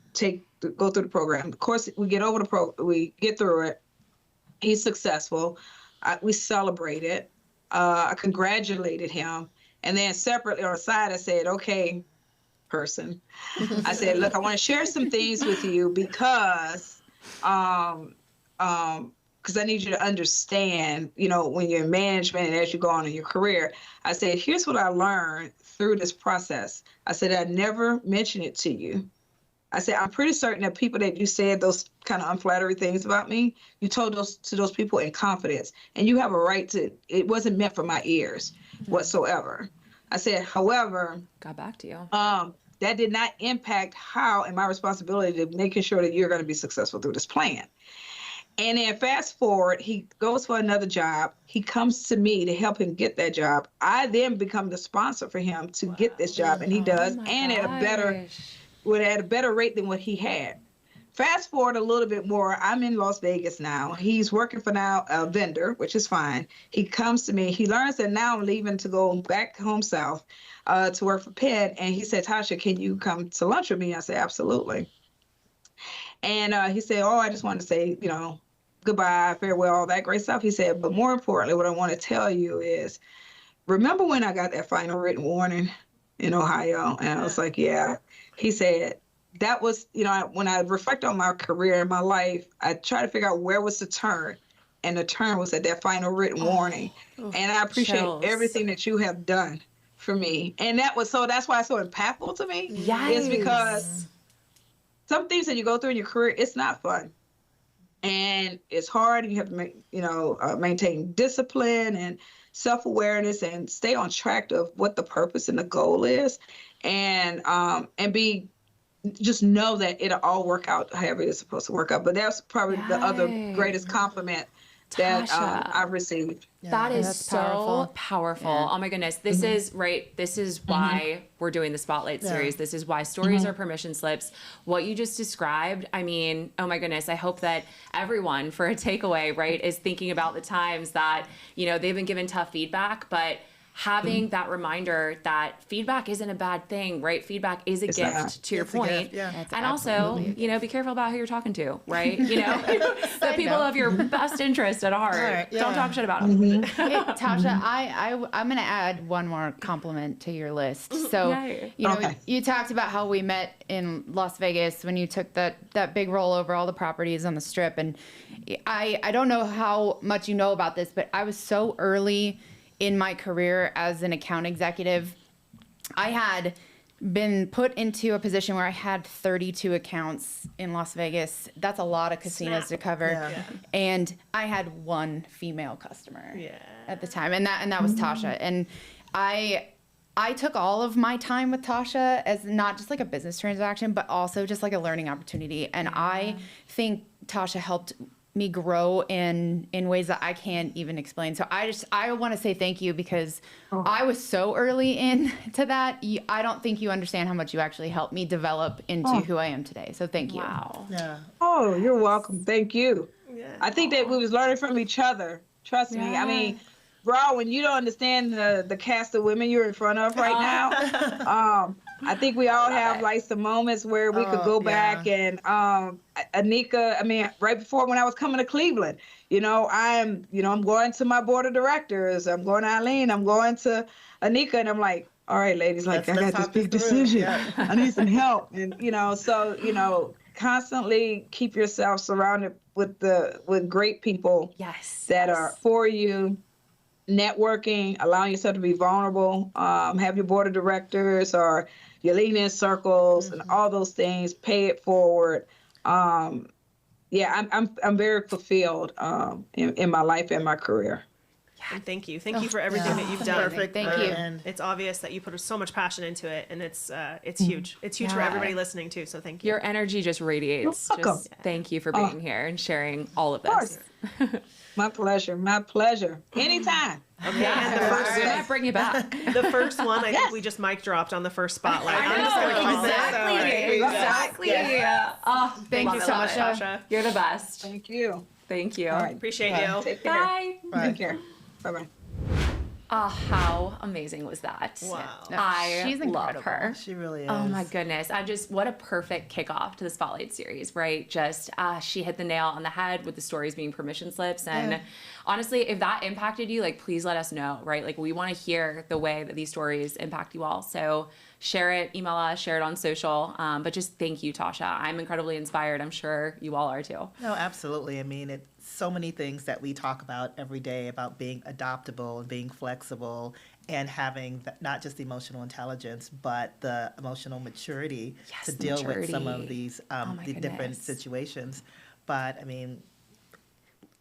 go through the program. Of course, we get through it. He's successful. We celebrated. I congratulated him. And then separately on the side, I said, okay, person. I said, look, I want to share some things with you because because I need you to understand, you know, when you're in management and as you go on in your career, I said, here's what I learned through this process. I said, I never mentioned it to you. I said, I'm pretty certain that people that you said those kind of unflattering things about me, you told those to those people in confidence, and you have a right to, it wasn't meant for my ears whatsoever. I said, however, Got back to you. that did not impact how and my responsibility to making sure that you're going to be successful through this plan. And then fast forward, he goes for another job. He comes to me to help him get that job. I then become the sponsor for him to get this job, and he does, and at a better rate than what he had. Fast forward a little bit more. I'm in Las Vegas now. He's working for now a vendor, which is fine. He comes to me. He learns that now I'm leaving to go back home south to work for Penn, and he said, Tasha, can you come to lunch with me? I said, absolutely. And he said, oh, I just wanted to say, you know, goodbye, farewell, all that great stuff. He said, but more importantly, what I want to tell you is, remember when I got that final written warning in Ohio? And I was like, yeah. He said, that was, you know, when I reflect on my career and my life, I try to figure out where was the turn. And the turn was at that final written warning. And I appreciate everything that you have done for me. And that was, so that's why it's so impactful to me. Yes. Is because some things that you go through in your career, it's not fun. And it's hard. You have to maintain discipline and self-awareness and stay on track of what the purpose and the goal is, and be just know that it'll all work out however it's supposed to work out. But that's probably the other greatest compliment that I've received. That is That's so powerful. Yeah. Oh my goodness. This is right. This is why we're doing the Spotlight series. This is why stories are permission slips. What you just described, I mean, oh my goodness. I hope that everyone, for a takeaway, right, is thinking about the times that, you know, they've been given tough feedback, but having that reminder that feedback isn't a bad thing, right? Feedback is a gift, to your point. And also, you know, be careful about who you're talking to, right? You know, the people of your best interest at heart. Don't talk shit about them. Hey, Tasha, I'm going to add one more compliment to your list. So, you know, you talked about how we met in Las Vegas when you took that big roll over all the properties on the Strip. And I don't know how much you know about this, but I was so early in my career as an account executive. I had been put into a position where I had 32 accounts in Las Vegas. That's a lot of casinos to cover. And I had one female customer at the time, and that was Tasha. And I took all of my time with Tasha as not just like a business transaction, but also just like a learning opportunity. And I think Tasha helped me grow in ways that I can't even explain. So I want to say thank you, because I was so early into that. I don't think you understand how much you actually helped me develop into who I am today. So thank you. Wow. Yeah. Oh, you're welcome. Thank you. I think that we was learning from each other. Trust me. I mean, bro, when you don't understand the cast of women you're in front of right now, I think we all have like some moments where we could go back and Anika, I mean, right before when I was coming to Cleveland, I'm going to my board of directors, I'm going to Eileen, I'm going to Anika, and I'm like, all right, ladies, like I got this big decision. I need some help. And so constantly keep yourself surrounded with great people that are for you. Networking, allowing yourself to be vulnerable, have your board of directors or your lean-in circles and all those things, pay it forward. I'm very fulfilled in my life and my career. And thank you for everything that you've done. Perfect. Thank you. It's obvious that you put so much passion into it, and it's huge. It's huge for everybody listening too. So thank you. Your energy just radiates. You're welcome. Just thank you for being here and sharing all of this. My pleasure. Anytime. Okay, and the first We're gonna bring you back. The first one, I think we just mic dropped on the first spotlight. I'm just gonna call it. Exactly. Oh, Thank you so much, Tasha. You're the best. Thank you. Thank you. All right. Appreciate you. Take care. Bye. Take care. Bye-bye. How amazing was that? Wow. She's love incredible. her. She really is. Oh my goodness. What a perfect kickoff to the Spotlight series, right? Just, she hit the nail on the head with the stories being permission slips. And honestly, if that impacted you, like, please let us know, right? Like, we want to hear the way that these stories impact you all. So share it, email us, share it on social. But just thank you, Tasha. I'm incredibly inspired. I'm sure you all are too. No, absolutely. I mean, so many things that we talk about every day about being adaptable and being flexible and having not just the emotional intelligence, but the emotional maturity to deal with some of these the different situations. But I mean,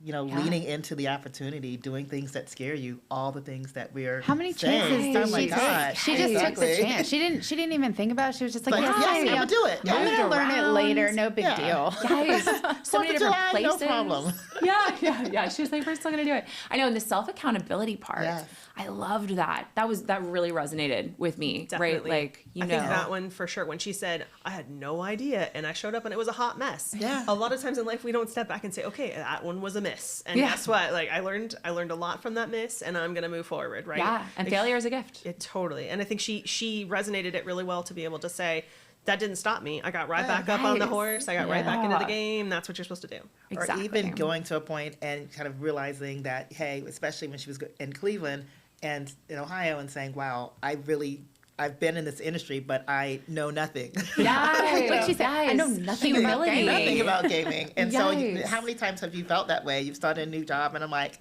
leaning into the opportunity, doing things that scare you, all the things that we're How many saying. chances Oh did she take? She just took the chance. She didn't even think about it. She was just like, Yes, I'm gonna do it. I'm gonna learn it later. No big deal. Guys, so many different places. No problem. Yeah. She was like, we're still gonna do it. I know, and the self-accountability part, Yes. I loved that. That really resonated with me, Definitely. right? Like, I think that one for sure. When she said, I had no idea, and I showed up and it was a hot mess. Yeah. A lot of times in life, we don't step back and say, okay, that one was a miss. And guess what? Like, I learned a lot from that miss, and I'm going to move forward, right? Yeah, and failure is a gift. It totally. And I think she resonated it really well to be able to say, that didn't stop me. I got right back up on the horse. I got right back into the game. That's what you're supposed to do. Exactly. Or even going to a point and kind of realizing that, hey, especially when she was in Cleveland and in Ohio, and saying, wow, I've been in this industry, but I know nothing. Yes. She said, I know nothing about Humility. gaming. Nothing about gaming. And so Yes. how many times have you felt that way? You've started a new job and I'm like,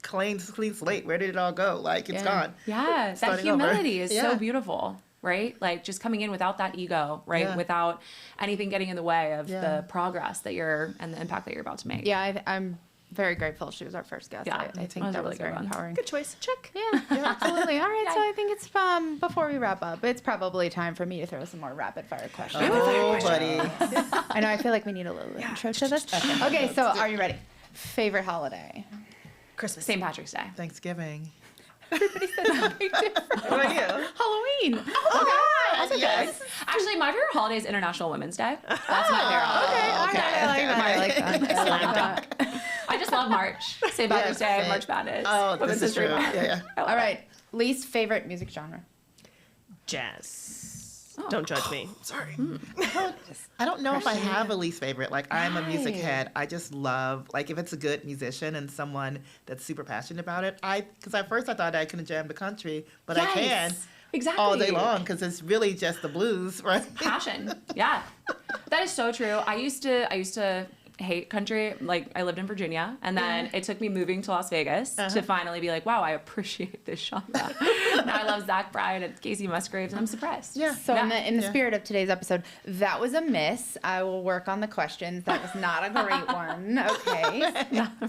clean slate, where did it all go? Like, it's gone. Yeah, that Starting over. humility is so Yeah. beautiful, right? Like just coming in without that ego, right? Yeah. Without anything getting in the way of Yeah. the progress and the impact that you're about to make. Yeah, I'm very grateful she was our first guest. Yeah, I that think was that a was really good very one. empowering. Good choice. Check. Yeah, absolutely. All right, so I think it's before we wrap up, it's probably time for me to throw some more rapid fire questions. Oh, buddy. I know, I feel like we need a little intro to this. Okay, so are you ready? Favorite holiday? Christmas. St. Patrick's Day. Thanksgiving. What about you? Halloween. Yes. Actually, my favorite holiday is International Women's Day. That's my favorite holiday. I like that. I just love March. St. Patrick's Day, same. March Madness. Oh, Women's this is History true. Month. Yeah. All right, least favorite music genre? Jazz. Don't judge me. Sorry. I don't know if I have a least favorite. Like, I'm a music head. I just love, like, if it's a good musician and someone that's super passionate about it. Because at first I thought I couldn't jam the country, but I can Exactly. all day long because it's really just the blues, right? Passion. Yeah. That is so true. I used to hate country. Like, I lived in Virginia, and then it took me moving to Las Vegas to finally be like, wow, I appreciate this genre. Now I love Zach Bryan and Casey Musgraves, and I'm surprised. Yeah. So in the spirit of today's episode, that was a miss. I will work on the questions. That was not a great one. Okay.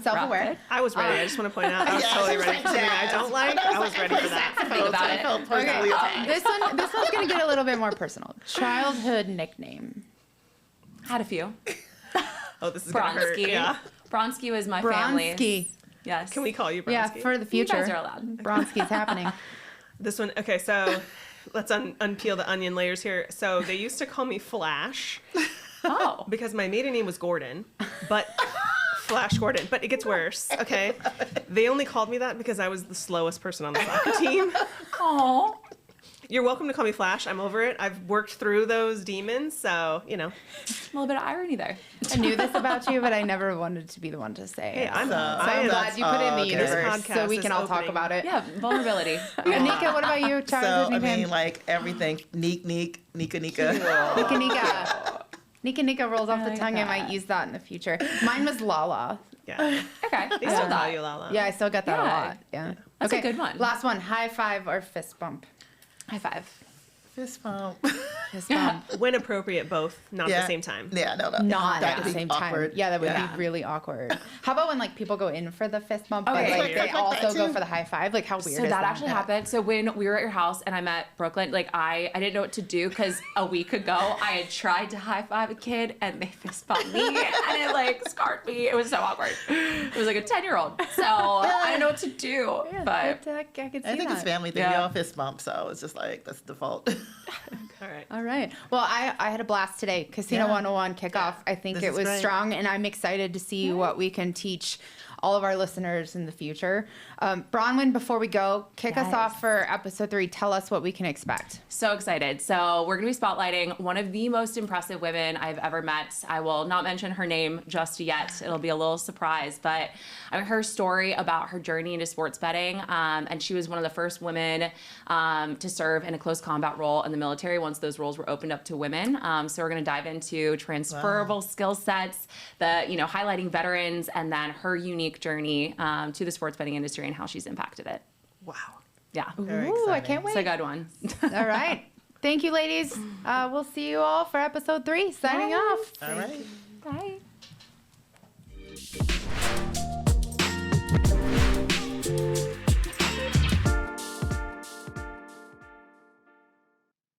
Self-aware. I was ready. I just want to point out I was totally ready for something I don't like. I was ready for that. Think about it. I felt personally attacked. This one's gonna get a little bit more personal. Childhood nickname. Had a few. Oh, this is gonna hurt. Bronski. Yeah. Bronski was my Bronski. family's. Yes. Can we call you Bronski? Yeah, for the You future. guys are allowed. Bronski's happening. This one. Okay, so let's unpeel the onion layers here. So they used to call me Flash Oh. because my maiden name was Gordon, but Flash Gordon. But it gets worse. Okay, they only called me that because I was the slowest person on the soccer team. Oh. You're welcome to call me Flash. I'm over it. I've worked through those demons, so A little bit of irony there. I knew this about you, but I never wanted to be the one to say hey, it. I'm So I'm glad you put it in the universe so This we podcast can all is talk opening. about it. Yeah, vulnerability. Nika, what about you? So, Childhood I nickname? mean, like, everything. Nika. Nika Nika. Nika Nika rolls off the like tongue. I might that. use that in the future. Mine was Lala. Yeah. Okay. They still call you Lala. Yeah, I still got that a Yeah. lot. Yeah. That's a good one. Last one. High five or fist bump? High five. Fist bump. Fist bump. When appropriate, both, not at the same time. Yeah, no. Not That at would the be same awkward. time. Yeah, that would Yeah. be really awkward. How about when like people go in for the fist bump, but Okay. like they Like that also go too? for the high five? Like how weird So is that actually happened. So when we were at your house and I met Brooklyn, like I didn't know what to do because a week ago I had tried to high five a kid and they fist bumped me and it like scarred me. It was so awkward. It was like a 10-year-old. So I didn't know what to do. Yeah, but I could see I think that. it's family thing. We Yeah. all fist bump, so it's just like, that's default. All right. All right. Well, I had a blast today. Casino Yeah. 101 kickoff. I think This it is was great. strong, and I'm excited to see what we can teach all of our listeners in the future. Bronwyn, before we go, kick us off for episode 3. Tell us what we can expect. So excited. So we're going to be spotlighting one of the most impressive women I've ever met. I will not mention her name just yet. It'll be a little surprise, but her story about her journey into sports betting. And she was one of the first women to serve in a close combat role in the military once those roles were opened up to women. So we're going to dive into transferable skill sets, highlighting veterans, and then her unique journey to the sports betting industry and how she's impacted it. Wow. Yeah. Very Ooh, I exciting. can't wait. It's a good one. All right. Thank you, ladies. We'll see you all for episode 3. Signing off. All right. Bye.